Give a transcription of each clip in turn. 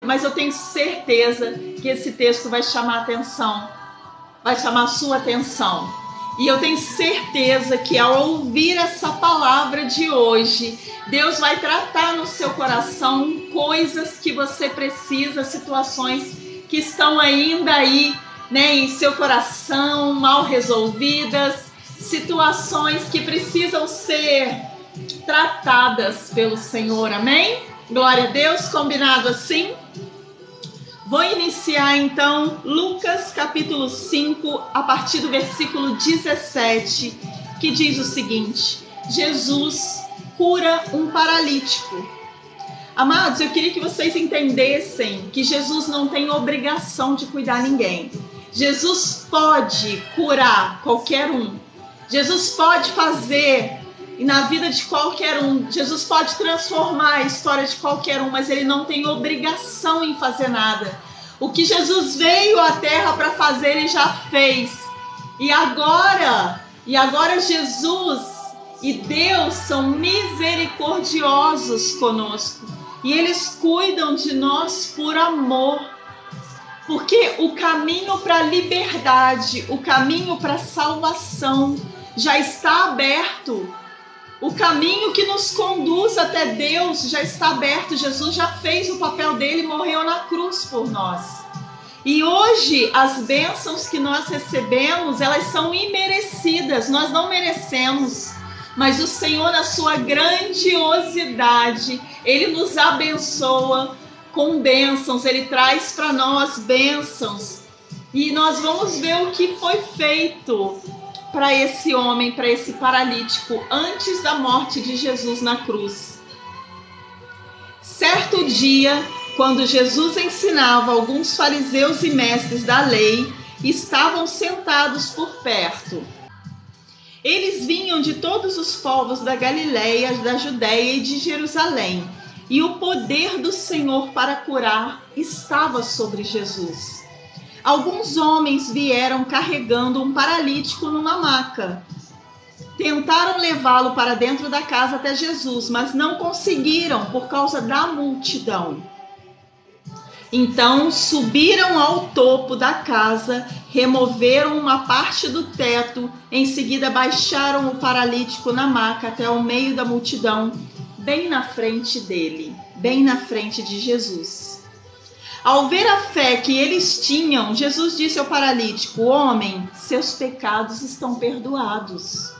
mas eu tenho certeza que esse texto vai chamar a atenção, vai chamar a sua atenção. E eu tenho certeza que ao ouvir essa palavra de hoje, Deus vai tratar no seu coração coisas que você precisa, situações que estão ainda aí, né, em seu coração, mal resolvidas, situações que precisam ser tratadas pelo Senhor, amém? Glória a Deus, combinado assim? Vou iniciar então Lucas capítulo 5, a partir do versículo 17, que diz o seguinte: Jesus cura um paralítico. Amados, eu queria que vocês entendessem que Jesus não tem obrigação de cuidar ninguém. Jesus pode curar qualquer um. Jesus pode fazer na vida de qualquer um. Jesus pode transformar a história de qualquer um, mas ele não tem obrigação em fazer nada. O que Jesus veio à terra para fazer, ele já fez. E agora Jesus e Deus são misericordiosos conosco. E eles cuidam de nós por amor. Porque o caminho para a liberdade, o caminho para a salvação já está aberto. O caminho que nos conduz até Deus já está aberto. Jesus já fez o papel dele e morreu na cruz por nós. E hoje as bênçãos que nós recebemos, elas são imerecidas. Nós não merecemos. Mas o Senhor, na sua grandiosidade, Ele nos abençoa com bênçãos. Ele traz para nós bênçãos. E nós vamos ver o que foi feito para esse homem, para esse paralítico, antes da morte de Jesus na cruz. Certo dia, quando Jesus ensinava, alguns fariseus e mestres da lei estavam sentados por perto. Eles vinham de todos os povos da Galileia, da Judéia e de Jerusalém, e o poder do Senhor para curar estava sobre Jesus. Alguns homens vieram carregando um paralítico numa maca. Tentaram levá-lo para dentro da casa até Jesus, mas não conseguiram por causa da multidão. Então subiram ao topo da casa, removeram uma parte do teto, em seguida baixaram o paralítico na maca até o meio da multidão, bem na frente dele, bem na frente de Jesus. Ao ver a fé que eles tinham, Jesus disse ao paralítico: homem, seus pecados estão perdoados.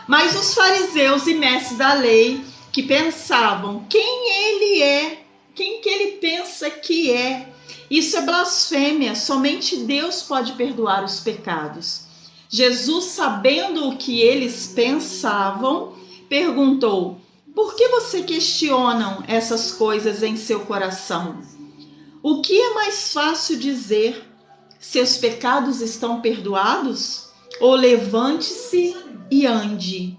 Mas os fariseus e mestres da lei, que pensavam, quem ele é? Quem que ele pensa que é? Isso é blasfêmia, somente Deus pode perdoar os pecados. Jesus, sabendo o que eles pensavam, perguntou: por que você questionam essas coisas em seu coração? O que é mais fácil dizer? Seus pecados estão perdoados? Ou levante-se e ande.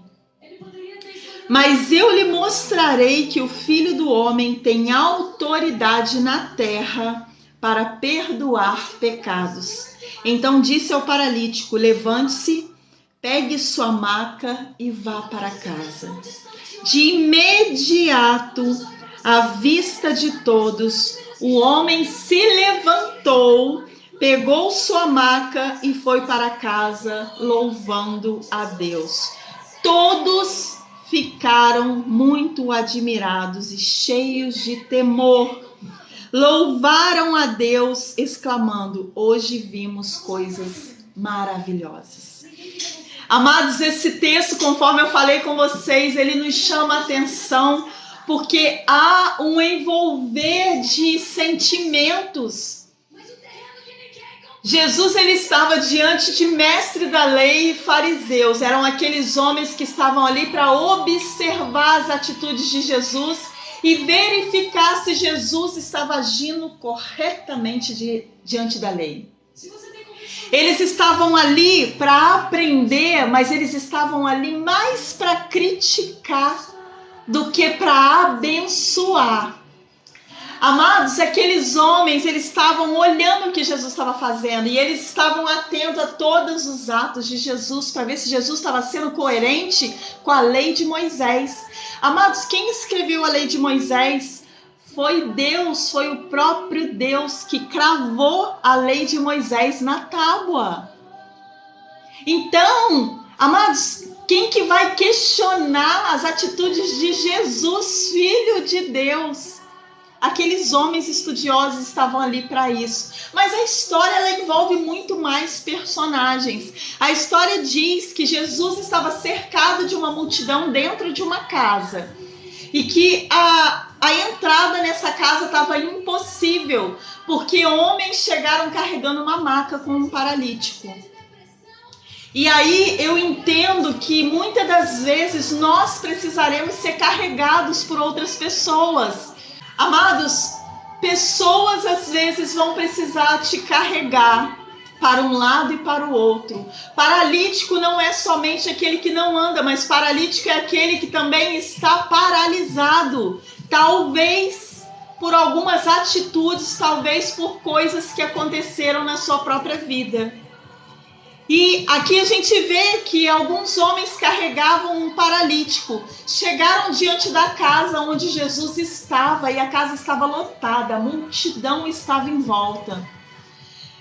Mas eu lhe mostrarei que o Filho do Homem tem autoridade na terra para perdoar pecados. Então disse ao paralítico: levante-se, pegue sua maca e vá para casa. De imediato, à vista de todos, o homem se levantou, pegou sua maca e foi para casa, louvando a Deus. Todos ficaram muito admirados e cheios de temor. Louvaram a Deus, exclamando: hoje vimos coisas maravilhosas. Amados, esse texto, conforme eu falei com vocês, ele nos chama a atenção porque há um envolver de sentimentos. Jesus, ele estava diante de mestre da lei e fariseus. Eram aqueles homens que estavam ali para observar as atitudes de Jesus e verificar se Jesus estava agindo corretamente diante da lei. Eles estavam ali para aprender, mas eles estavam ali mais para criticar do que para abençoar. Amados, aqueles homens, eles estavam olhando o que Jesus estava fazendo e eles estavam atentos a todos os atos de Jesus para ver se Jesus estava sendo coerente com a lei de Moisés. Amados, quem escreveu a lei de Moisés foi Deus, foi o próprio Deus que cravou a lei de Moisés na tábua. Então, amados, quem que vai questionar as atitudes de Jesus, Filho de Deus? Aqueles homens estudiosos estavam ali para isso. Mas a história ela envolve muito mais personagens. A história diz que Jesus estava cercado de uma multidão dentro de uma casa. E que a entrada nessa casa estava impossível, porque homens chegaram carregando uma maca com um paralítico. E aí eu entendo que muitas das vezes nós precisaremos ser carregados por outras pessoas. Amados, pessoas às vezes vão precisar te carregar para um lado e para o outro. Paralítico não é somente aquele que não anda, mas paralítico é aquele que também está paralisado. Talvez por algumas atitudes, talvez por coisas que aconteceram na sua própria vida. E aqui a gente vê que alguns homens carregavam um paralítico. Chegaram diante da casa onde Jesus estava e a casa estava lotada, a multidão estava em volta.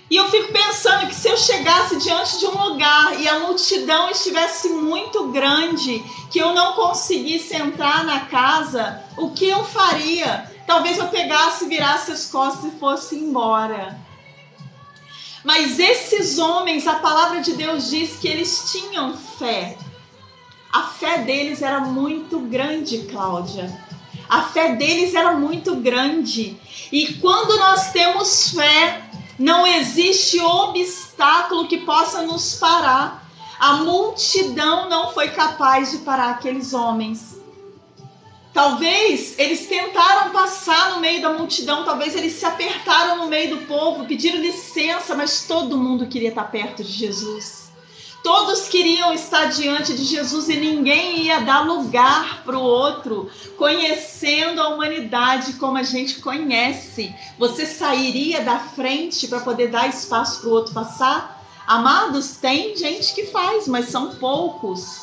E eu fico pensando que se eu chegasse diante de um lugar e a multidão estivesse muito grande, que eu não conseguisse entrar na casa, o que eu faria? Talvez eu pegasse, virasse as costas e fosse embora. Mas esses homens, a palavra de Deus diz que eles tinham fé. A fé deles era muito grande, Cláudia. A fé deles era muito grande. E quando nós temos fé, não existe obstáculo que possa nos parar. A multidão não foi capaz de parar aqueles homens. Talvez eles tentaram passar no meio da multidão, talvez eles se apertaram no meio do povo, pediram licença, mas todo mundo queria estar perto de Jesus. Todos queriam estar diante de Jesus e ninguém ia dar lugar para o outro, conhecendo a humanidade como a gente conhece. Você sairia da frente para poder dar espaço para o outro passar? Amados, tem gente que faz, mas são poucos.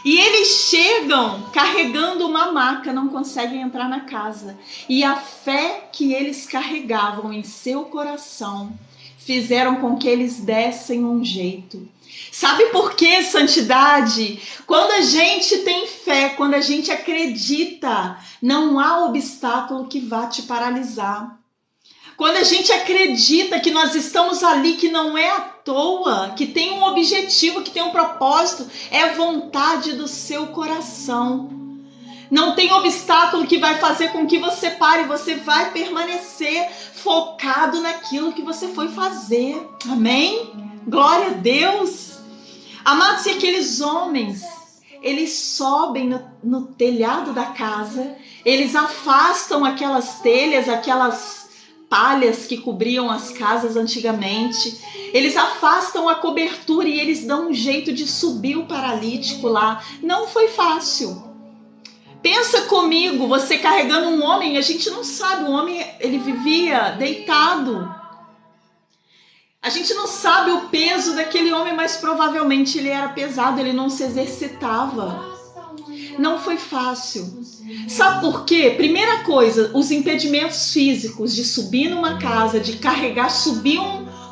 E eles chegam carregando uma maca, não conseguem entrar na casa. E a fé que eles carregavam em seu coração fizeram com que eles dessem um jeito. Sabe por que santidade? Quando a gente tem fé, quando a gente acredita, não há obstáculo que vá te paralisar. Quando a gente acredita que nós estamos ali, que não é à toa, que tem um objetivo, que tem um propósito, é vontade do seu coração. Não tem obstáculo que vai fazer com que você pare, você vai permanecer focado naquilo que você foi fazer. Amém? Glória a Deus! Amados, e aqueles homens, eles sobem no telhado da casa, eles afastam aquelas telhas, aquelas palhas que cobriam as casas antigamente, eles afastam a cobertura e eles dão um jeito de subir o paralítico lá. Não foi fácil. Pensa comigo, você carregando um homem, a gente não sabe, o homem ele vivia deitado. A gente não sabe o peso daquele homem, mas provavelmente ele era pesado, ele não se exercitava. Não foi fácil. Sabe por quê? Primeira coisa, os impedimentos físicos de subir numa casa, de carregar, subir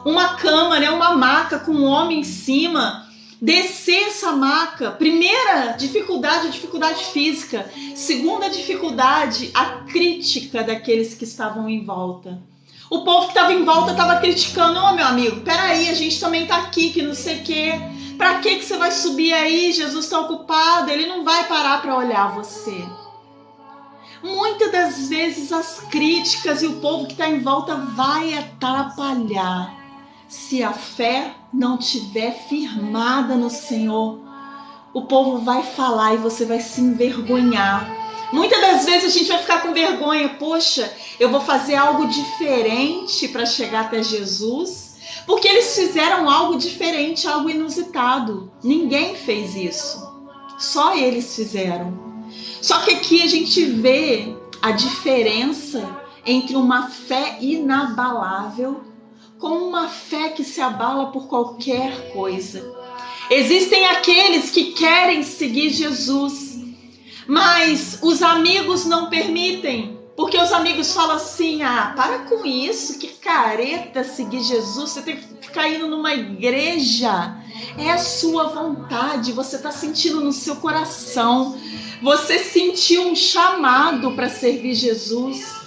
uma cama, né, uma maca com um homem em cima, descer essa maca. Primeira dificuldade, a dificuldade física. Segunda dificuldade, a crítica daqueles que estavam em volta. O povo que estava em volta estava criticando: ô meu amigo, peraí, a gente também está aqui, que não sei o quê. Pra que você vai subir aí? Jesus está ocupado, ele não vai parar para olhar você. Muitas das vezes as críticas e o povo que está em volta vai atrapalhar. Se a fé não estiver firmada no Senhor, o povo vai falar e você vai se envergonhar. Muitas das vezes a gente vai ficar com vergonha. Poxa, eu vou fazer algo diferente para chegar até Jesus. Porque eles fizeram algo diferente, algo inusitado. Ninguém fez isso. Só eles fizeram. Só que aqui a gente vê a diferença entre uma fé inabalável com uma fé que se abala por qualquer coisa. Existem aqueles que querem seguir Jesus, mas os amigos não permitem. Porque os amigos falam assim, ah, para com isso, que careta seguir Jesus, você tem que ficar indo numa igreja. É a sua vontade, você está sentindo no seu coração. Você sentiu um chamado para servir Jesus.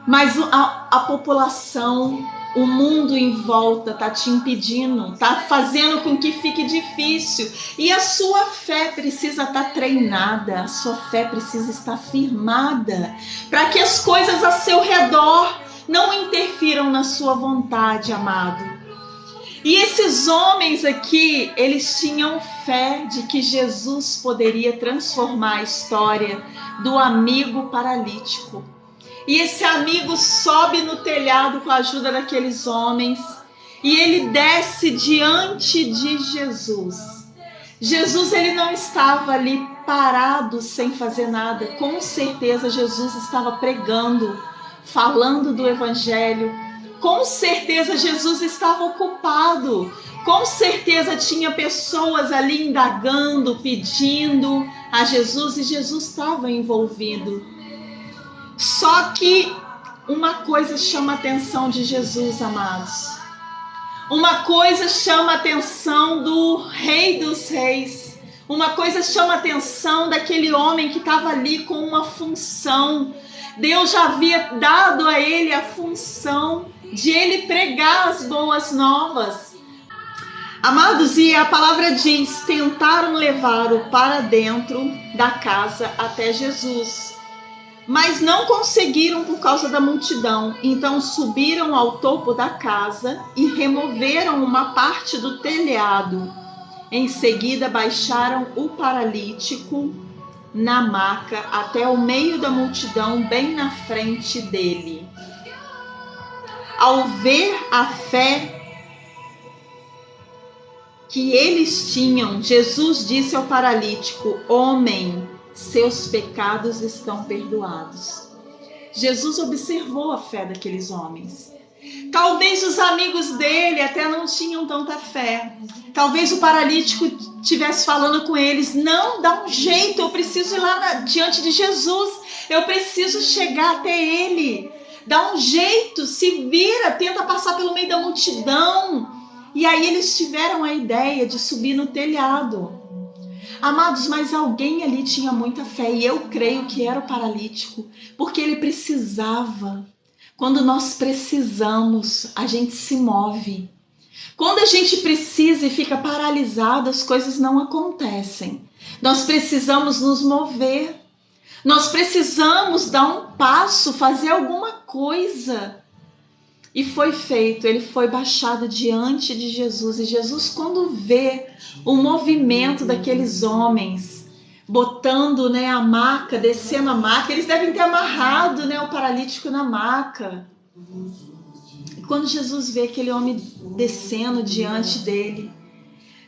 Mas a população, o mundo em volta está te impedindo, está fazendo com que fique difícil. E a sua fé precisa estar treinada, a sua fé precisa estar firmada, para que as coisas ao seu redor não interfiram na sua vontade, amado. E esses homens aqui, eles tinham fé de que Jesus poderia transformar a história do amigo paralítico. E esse amigo sobe no telhado com a ajuda daqueles homens e ele desce diante de Jesus. Jesus, ele não estava ali parado sem fazer nada. Com certeza Jesus estava pregando, falando do evangelho. Com certeza Jesus estava ocupado. Com certeza tinha pessoas ali indagando, pedindo a Jesus e Jesus estava envolvido. Só que uma coisa chama a atenção de Jesus, amados. Uma coisa chama a atenção do Rei dos Reis. Uma coisa chama a atenção daquele homem que estava ali com uma função. Deus já havia dado a ele a função de ele pregar as boas novas. Amados, e a palavra diz, tentaram levá-lo para dentro da casa até Jesus. Mas não conseguiram por causa da multidão. Então subiram ao topo da casa e removeram uma parte do telhado. Em seguida baixaram o paralítico na maca até o meio da multidão, bem na frente dele. Ao ver a fé que eles tinham, Jesus disse ao paralítico: homem, seus pecados estão perdoados. Jesus observou a fé daqueles homens. Talvez os amigos dele até não tinham tanta fé. Talvez o paralítico estivesse falando com eles: não, dá um jeito, eu preciso ir lá diante de Jesus. Eu preciso chegar até ele. Dá um jeito, se vira, tenta passar pelo meio da multidão. E aí eles tiveram a ideia de subir no telhado. Amados, mas alguém ali tinha muita fé, e eu creio que era o paralítico, porque ele precisava. Quando nós precisamos, a gente se move. Quando a gente precisa e fica paralisado, as coisas não acontecem. Nós precisamos nos mover. Nós precisamos dar um passo, fazer alguma coisa. E foi feito, ele foi baixado diante de Jesus. E Jesus, quando vê o movimento daqueles homens, botando, a maca, descendo a maca, eles devem ter amarrado, o paralítico na maca. E quando Jesus vê aquele homem descendo diante dele,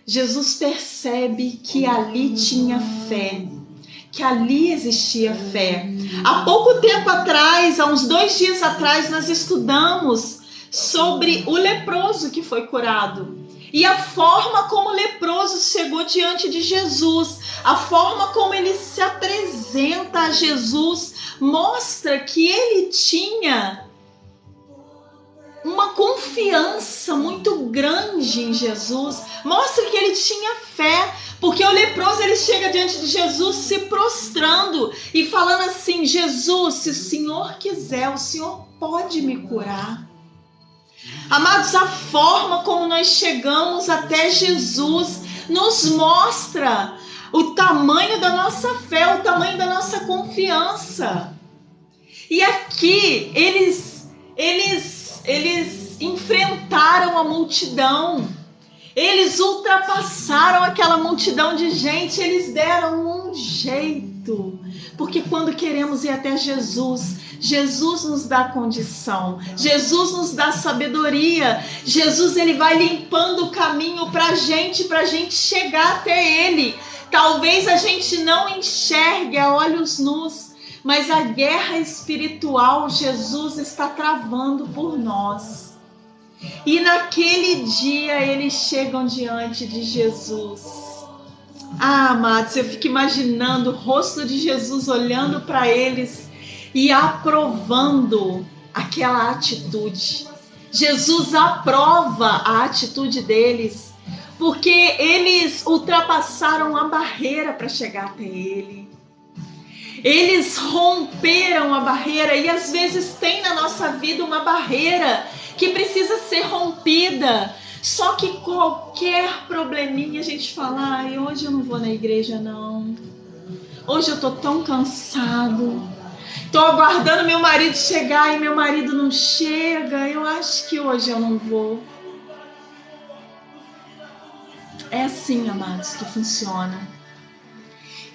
Jesus percebe que ali tinha fé, que ali existia fé. Há pouco tempo atrás, há uns 2 dias atrás, nós estudamos sobre o leproso que foi curado. E a forma como o leproso chegou diante de Jesus, a forma como ele se apresenta a Jesus, mostra que ele tinha uma confiança muito grande em Jesus, mostra que ele tinha fé, porque o leproso, ele chega diante de Jesus se prostrando e falando assim: Jesus, se o Senhor quiser, o Senhor pode me curar. Amados, a forma como nós chegamos até Jesus nos mostra o tamanho da nossa fé, o tamanho da nossa confiança. E aqui eles enfrentaram a multidão, eles ultrapassaram aquela multidão de gente, eles deram um jeito, porque quando queremos ir até Jesus, Jesus nos dá condição, Jesus nos dá sabedoria, Jesus, ele vai limpando o caminho pra gente chegar até ele. Talvez a gente não enxergue a olhos nus, mas a guerra espiritual Jesus está travando por nós. E naquele dia eles chegam diante de Jesus. Ah, amados, eu fico imaginando o rosto de Jesus olhando para eles e aprovando aquela atitude. Jesus aprova a atitude deles, porque eles ultrapassaram a barreira para chegar até ele. Eles romperam a barreira, e às vezes tem na nossa vida uma barreira que precisa ser rompida. Só que qualquer probleminha a gente fala: ai, hoje eu não vou na igreja não. Hoje eu tô tão cansado. Tô aguardando meu marido chegar e meu marido não chega. Eu acho que hoje eu não vou. É assim, amados, que funciona.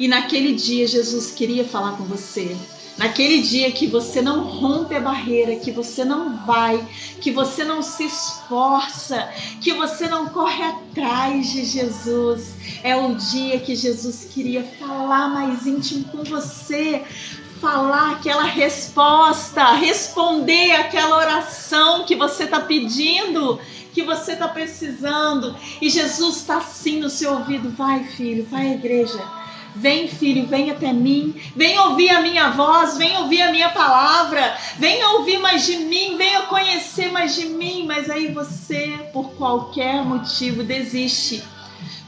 E naquele dia Jesus queria falar com você. Naquele dia que você não rompe a barreira, que você não vai, que você não se esforça, que você não corre atrás de Jesus. É o dia que Jesus queria falar mais íntimo com você, falar aquela resposta, responder aquela oração que você está pedindo, que você está precisando. E Jesus está assim no seu ouvido: vai, filho, vai à igreja. Vem, filho, vem até mim, vem ouvir a minha voz, vem ouvir a minha palavra, venha ouvir mais de mim, venha conhecer mais de mim. Mas aí você, por qualquer motivo, desiste.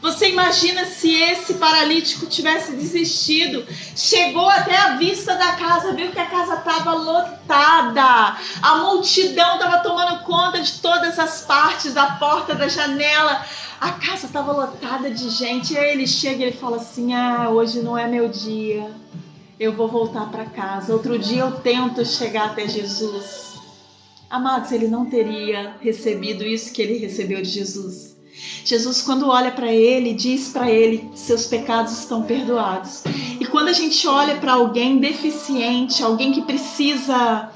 Você imagina se esse paralítico tivesse desistido, chegou até a vista da casa, viu que a casa estava lotada, a multidão estava tomando conta de todas as partes, da porta, da janela, a casa estava lotada de gente. E aí ele chega e ele fala assim: ah, hoje não é meu dia, eu vou voltar para casa, outro dia eu tento chegar até Jesus. Amados, ele não teria recebido isso que ele recebeu de Jesus. Jesus, quando olha para ele, diz para ele: seus pecados estão perdoados. E quando a gente olha para alguém deficiente, alguém que precisa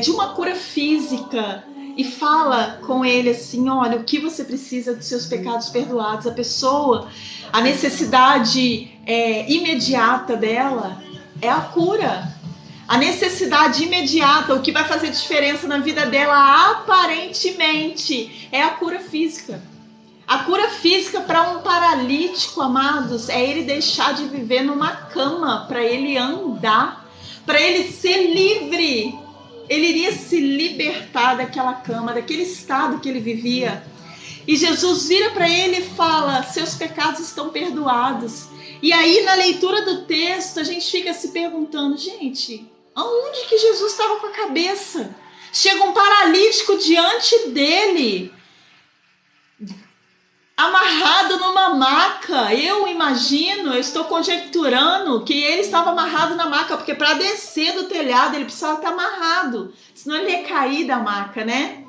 de uma cura física, e fala com ele assim: olha, o que você precisa dos seus pecados perdoados, a pessoa, a necessidade imediata dela é a cura. A necessidade imediata, o que vai fazer diferença na vida dela, aparentemente, é a cura física. A cura física para um paralítico, amados, é ele deixar de viver numa cama, para ele andar, para ele ser livre. Ele iria se libertar daquela cama, daquele estado que ele vivia. E Jesus vira para ele e fala: seus pecados estão perdoados. E aí, na leitura do texto, a gente fica se perguntando: gente, aonde que Jesus estava com a cabeça? Chega um paralítico diante dele, amarrado numa maca. Eu imagino, eu estou conjecturando que ele estava amarrado na maca, porque para descer do telhado ele precisava estar amarrado, senão ele ia cair da maca, né?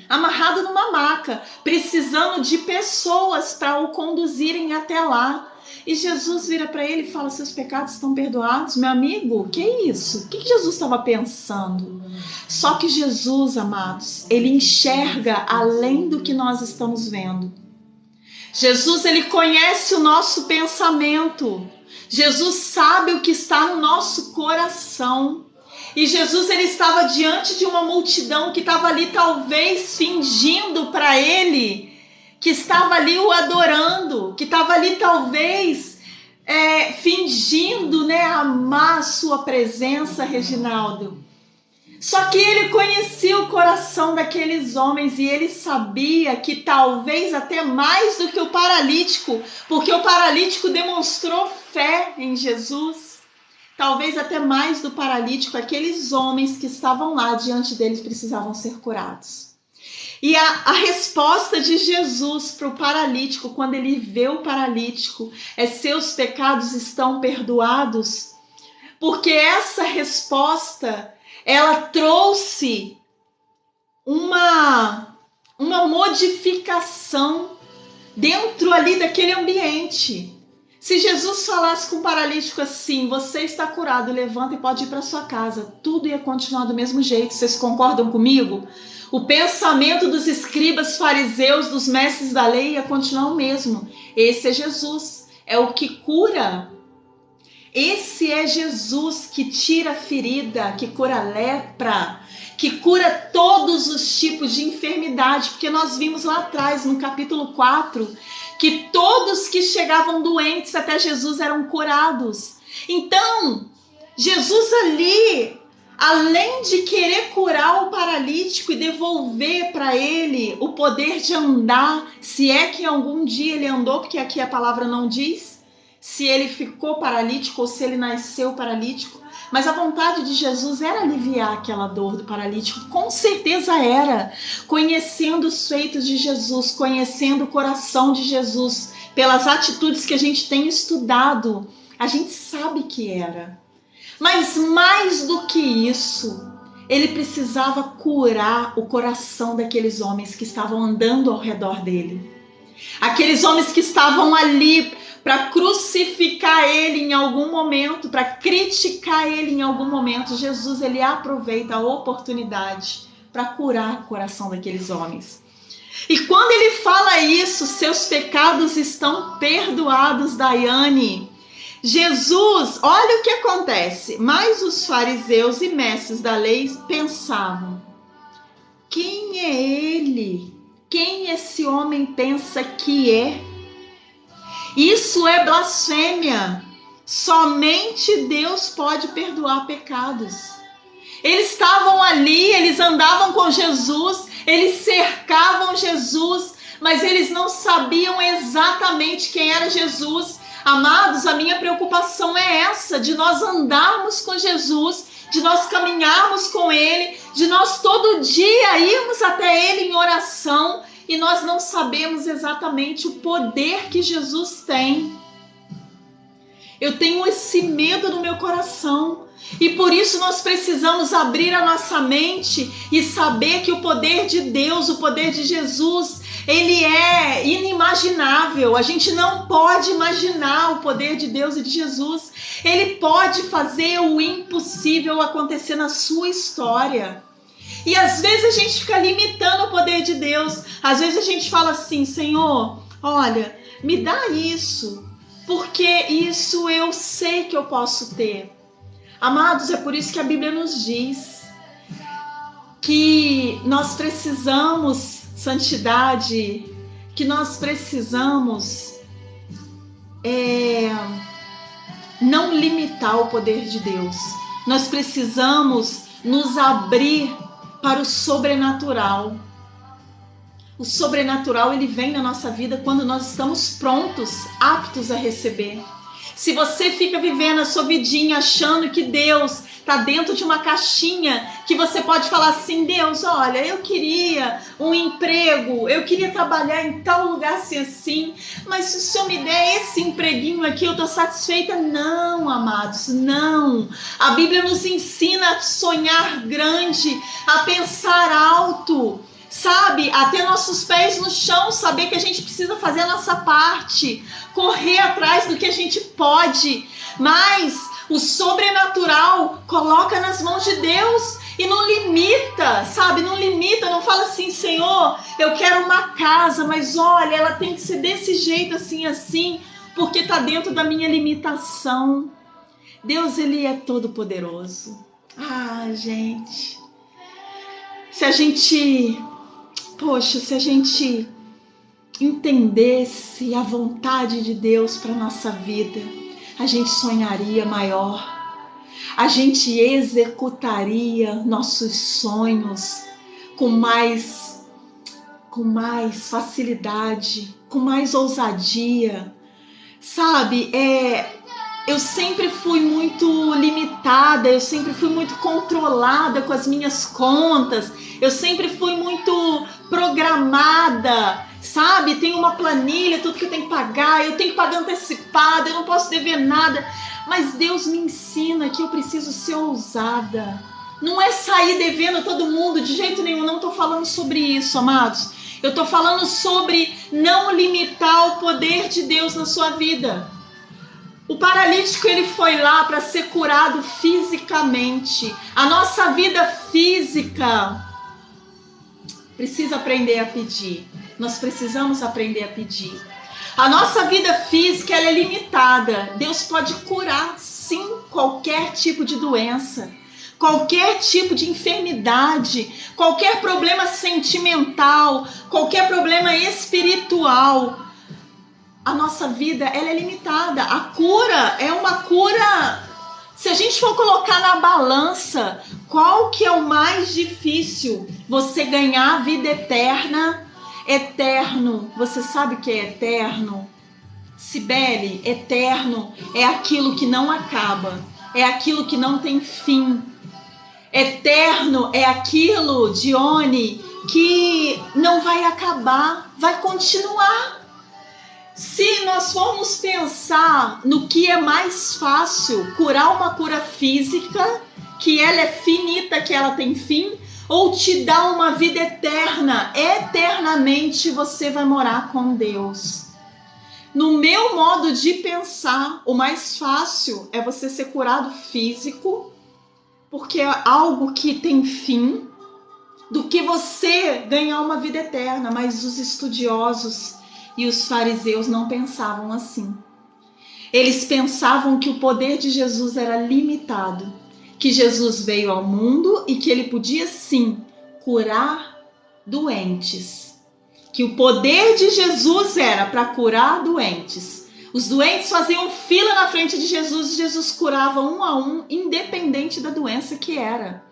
Amarrado numa maca, precisando de pessoas para o conduzirem até lá. E Jesus vira para ele e fala: seus pecados estão perdoados. Meu amigo, que isso? O que Jesus estava pensando? Só que Jesus, amados, ele enxerga além do que nós estamos vendo. Jesus, ele conhece o nosso pensamento. Jesus sabe o que está no nosso coração. E Jesus, ele estava diante de uma multidão que estava ali talvez fingindo para ele, que estava ali o adorando, que estava ali talvez fingindo, né, amar a sua presença, Reginaldo. Só que ele conhecia o coração daqueles homens e ele sabia que talvez até mais do que o paralítico, porque o paralítico demonstrou fé em Jesus, talvez até mais do paralítico, aqueles homens que estavam lá diante deles precisavam ser curados. E a resposta de Jesus para o paralítico, quando ele vê o paralítico, é: seus pecados estão perdoados. Porque essa resposta, ela trouxe uma modificação dentro ali daquele ambiente. Se Jesus falasse com o paralítico assim: você está curado, levanta e pode ir para sua casa, tudo ia continuar do mesmo jeito. Vocês concordam comigo? O pensamento dos escribas, fariseus, dos mestres da lei ia continuar o mesmo. Esse é Jesus, é o que cura. Esse é Jesus que tira a ferida, que cura a lepra, que cura todos os tipos de enfermidade. Porque nós vimos lá atrás, no capítulo 4, que todos que chegavam doentes até Jesus eram curados. Então, Jesus ali, além de querer curar o paralítico e devolver para ele o poder de andar, se é que algum dia ele andou, porque aqui a palavra não diz se ele ficou paralítico ou se ele nasceu paralítico, mas a vontade de Jesus era aliviar aquela dor do paralítico, com certeza era, conhecendo os feitos de Jesus, conhecendo o coração de Jesus, pelas atitudes que a gente tem estudado, a gente sabe que era. Mas mais do que isso, ele precisava curar o coração daqueles homens que estavam andando ao redor dele. Aqueles homens que estavam ali para crucificar ele em algum momento, para criticar ele em algum momento. Jesus, ele aproveita a oportunidade para curar o coração daqueles homens. E quando ele fala isso, seus pecados estão perdoados, Daiane. Jesus, olha o que acontece. Mas os fariseus e mestres da lei pensavam: quem é ele? Quem esse homem pensa que é? Isso é blasfêmia. Somente Deus pode perdoar pecados. Eles estavam ali, eles andavam com Jesus, eles cercavam Jesus, mas eles não sabiam exatamente quem era Jesus. Amados, a minha preocupação é essa, de nós andarmos com Jesus, de nós caminharmos com Ele, de nós todo dia irmos até Ele em oração, e nós não sabemos exatamente o poder que Jesus tem. Eu tenho esse medo no meu coração, e por isso nós precisamos abrir a nossa mente e saber que o poder de Deus, o poder de Jesus, ele é inimaginável. A gente não pode imaginar o poder de Deus e de Jesus. Ele pode fazer o impossível acontecer na sua história. E às vezes a gente fica limitando o poder de Deus. Às vezes a gente fala assim: Senhor, olha, me dá isso, porque isso eu sei que eu posso ter. Amados, é por isso que a Bíblia nos diz que nós precisamos santidade, que nós precisamos não limitar o poder de Deus. Nós precisamos nos abrir para o sobrenatural. O sobrenatural, ele vem na nossa vida quando nós estamos prontos, aptos a receber. Se você fica vivendo a sua vidinha achando que Deus está dentro de uma caixinha, que você pode falar assim: Deus, olha, eu queria um emprego, eu queria trabalhar em tal lugar assim, mas se o Senhor me der esse empreguinho aqui, eu estou satisfeita. Não, amados, não. A Bíblia nos ensina a sonhar grande, a pensar alto, sabe, a ter nossos pés no chão, saber que a gente precisa fazer a nossa parte, correr atrás do que a gente pode, mas o sobrenatural coloca nas mãos de Deus e não limita, sabe, não limita, não fala assim: Senhor, eu quero uma casa, mas olha, ela tem que ser desse jeito, assim, porque está dentro da minha limitação. Deus, ele é todo poderoso. Gente, se a gente entendesse a vontade de Deus para a nossa vida, a gente sonharia maior, a gente executaria nossos sonhos com mais facilidade, com mais ousadia, sabe? Eu sempre fui muito limitada, eu sempre fui muito controlada com as minhas contas, eu sempre fui muito programada, sabe? Tem uma planilha, tudo que eu tenho que pagar, eu tenho que pagar antecipado, eu não posso dever nada. Mas Deus me ensina que eu preciso ser ousada. Não é sair devendo a todo mundo, de jeito nenhum, não estou falando sobre isso, amados. Eu estou falando sobre não limitar o poder de Deus na sua vida. O paralítico, ele foi lá para ser curado fisicamente. A nossa vida física precisa aprender a pedir. Nós precisamos aprender a pedir. A nossa vida física, ela é limitada. Deus pode curar, sim, qualquer tipo de doença, qualquer tipo de enfermidade, qualquer problema sentimental, qualquer problema espiritual. a nossa vida ela é limitada. A cura é uma cura. Se a gente for colocar na balança, qual que é o mais difícil? Você ganhar a vida eterna? Eterno, você sabe o que é eterno? Cibele, eterno é aquilo que não acaba, é aquilo que não tem fim. Eterno é aquilo, Dione, que não vai acabar, vai continuar. Se nós formos pensar no que é mais fácil, curar uma cura física, que ela é finita, que ela tem fim, ou te dar uma vida eterna, eternamente você vai morar com Deus. No meu modo de pensar, o mais fácil é você ser curado físico, porque é algo que tem fim, do que você ganhar uma vida eterna. Mas os estudiosos e os fariseus não pensavam assim. Eles pensavam que o poder de Jesus era limitado, que Jesus veio ao mundo e que ele podia sim curar doentes, que o poder de Jesus era para curar doentes. Os doentes faziam fila na frente de Jesus e Jesus curava um a um, independente da doença que era.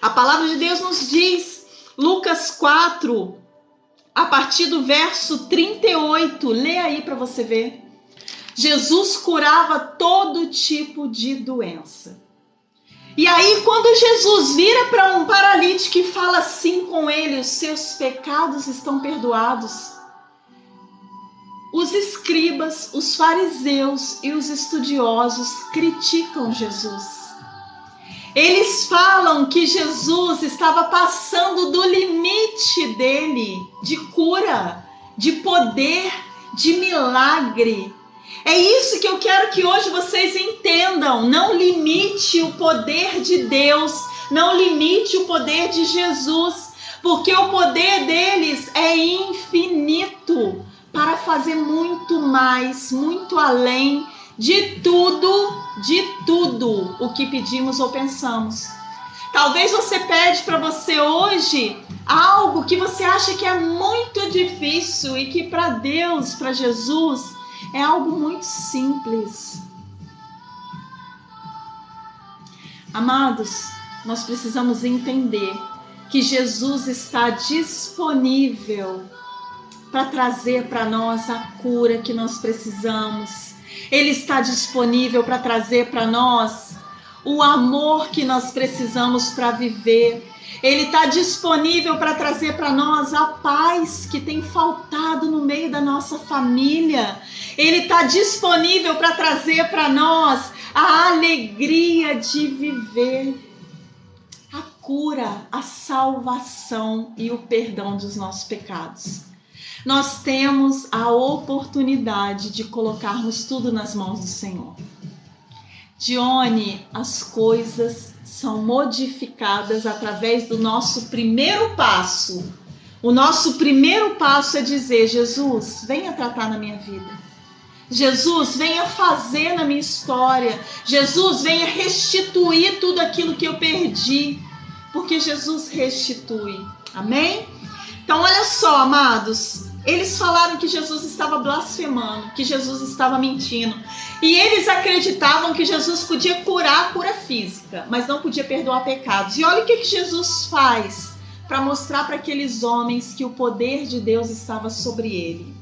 A palavra de Deus nos diz, Lucas 4, a partir do verso 38, lê aí para você ver. Jesus curava todo tipo de doença. E aí, quando Jesus vira para um paralítico e fala assim com ele, os seus pecados estão perdoados, os escribas, os fariseus e os estudiosos criticam Jesus. Eles falam que Jesus estava passando do limite dele de cura, de poder, de milagre. É isso que eu quero que hoje vocês entendam. Não limite o poder de Deus, não limite o poder de Jesus, porque o poder deles é infinito para fazer muito mais, muito além de tudo o que pedimos ou pensamos. Talvez você pede para você hoje algo que você acha que é muito difícil e que para Deus, para Jesus, é algo muito simples. Amados, nós precisamos entender que Jesus está disponível para trazer para nós a cura que nós precisamos. Ele está disponível para trazer para nós o amor que nós precisamos para viver. Ele está disponível para trazer para nós a paz que tem faltado no meio da nossa família. Ele está disponível para trazer para nós a alegria de viver, a cura, a salvação e o perdão dos nossos pecados. Nós temos a oportunidade de colocarmos tudo nas mãos do Senhor. Dione, as coisas são modificadas através do nosso primeiro passo. O nosso primeiro passo é dizer: Jesus, venha tratar na minha vida. Jesus, venha fazer na minha história. Jesus, venha restituir tudo aquilo que eu perdi. Porque Jesus restitui. Amém? Então, olha só, amados. Eles falaram que Jesus estava blasfemando, que Jesus estava mentindo. E eles acreditavam que Jesus podia curar a cura física, mas não podia perdoar pecados. E olha o que Jesus faz para mostrar para aqueles homens que o poder de Deus estava sobre ele.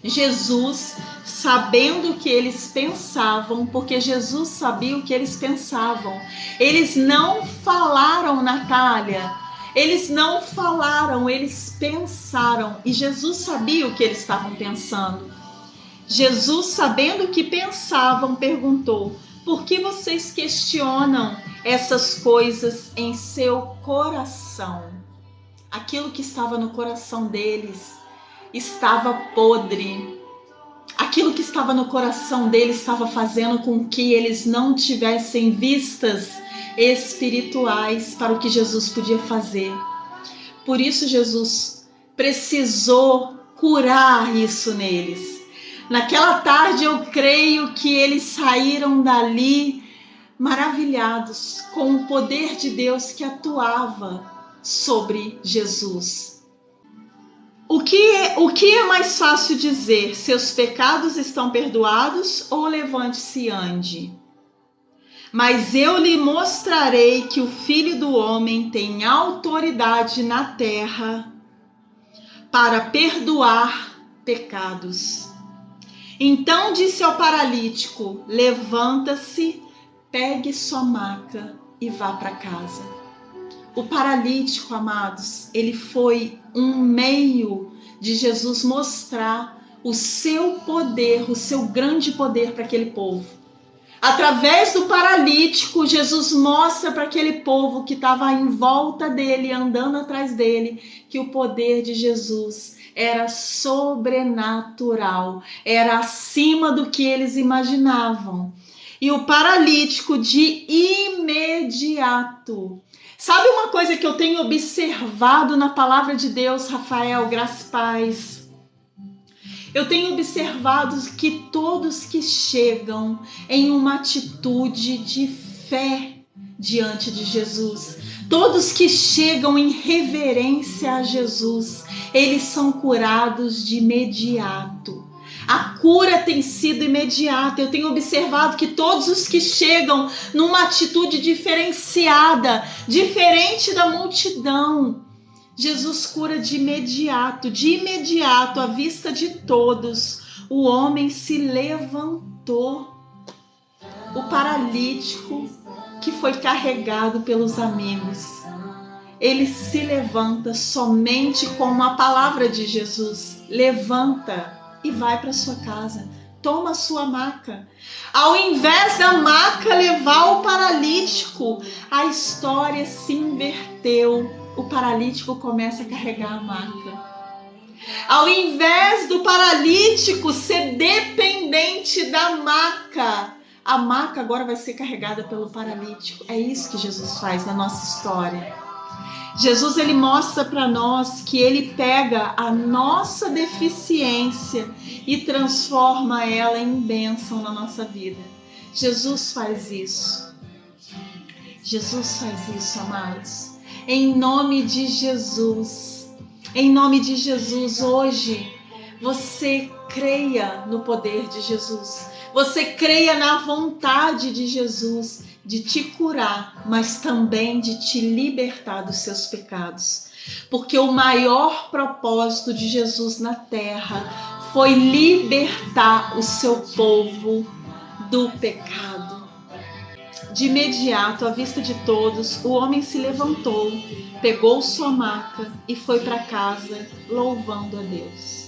Jesus, sabendo o que eles pensavam, porque Jesus sabia o que eles pensavam. Eles não falaram, Natália. Eles não falaram, eles pensaram. E Jesus sabia o que eles estavam pensando. Jesus, sabendo o que pensavam, perguntou: por que vocês questionam essas coisas em seu coração? Aquilo que estava no coração deles estava podre. Aquilo que estava no coração deles estava fazendo com que eles não tivessem vistas espirituais para o que Jesus podia fazer. Por isso Jesus precisou curar isso neles. Naquela tarde eu creio que eles saíram dali maravilhados com o poder de Deus que atuava sobre Jesus. O que é mais fácil dizer? Seus pecados estão perdoados ou levante-se e ande? Mas eu lhe mostrarei que o Filho do Homem tem autoridade na terra para perdoar pecados. Então disse ao paralítico: levanta-se, pegue sua maca e vá para casa. O paralítico, amados, ele foi um meio de Jesus mostrar o seu poder, o seu grande poder para aquele povo. Através do paralítico, Jesus mostra para aquele povo que estava em volta dele, andando atrás dele, que o poder de Jesus era sobrenatural, era acima do que eles imaginavam. E o paralítico, de imediato. Sabe uma coisa que eu tenho observado na palavra de Deus, Rafael, graça e paz? Eu tenho observado que todos que chegam em uma atitude de fé diante de Jesus, todos que chegam em reverência a Jesus, eles são curados de imediato. A cura tem sido imediata. Eu tenho observado que todos os que chegam numa atitude diferenciada, diferente da multidão, Jesus cura de imediato, à vista de todos. O homem se levantou. O paralítico que foi carregado pelos amigos, ele se levanta somente com uma palavra de Jesus: levanta e vai para sua casa, toma a sua maca. Ao invés da maca levar o paralítico, a história se inverteu. O paralítico começa a carregar a maca. Ao invés do paralítico ser dependente da maca, a maca agora vai ser carregada pelo paralítico. É isso que Jesus faz na nossa história. Jesus, ele mostra para nós que ele pega a nossa deficiência e transforma ela em bênção na nossa vida. Jesus faz isso. Jesus faz isso, amados. Em nome de Jesus, hoje, você creia no poder de Jesus, você creia na vontade de Jesus de te curar, mas também de te libertar dos seus pecados. Porque o maior propósito de Jesus na terra foi libertar o seu povo do pecado. De imediato, à vista de todos, o homem se levantou, pegou sua maca e foi para casa, louvando a Deus.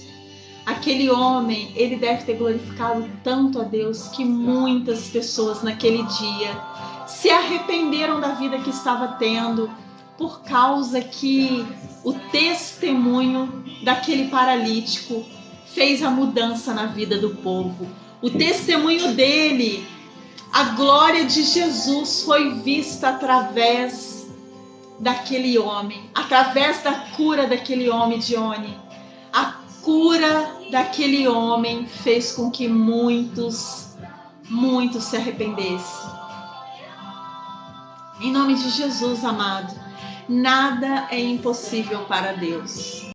Aquele homem, ele deve ter glorificado tanto a Deus que muitas pessoas naquele dia se arrependeram da vida que estava tendo, por causa que o testemunho daquele paralítico fez a mudança na vida do povo. O testemunho dele, a glória de Jesus foi vista através daquele homem, através da cura daquele homem, Dione. A cura daquele homem fez com que muitos se arrependessem. Em nome de Jesus, amado, nada é impossível para Deus.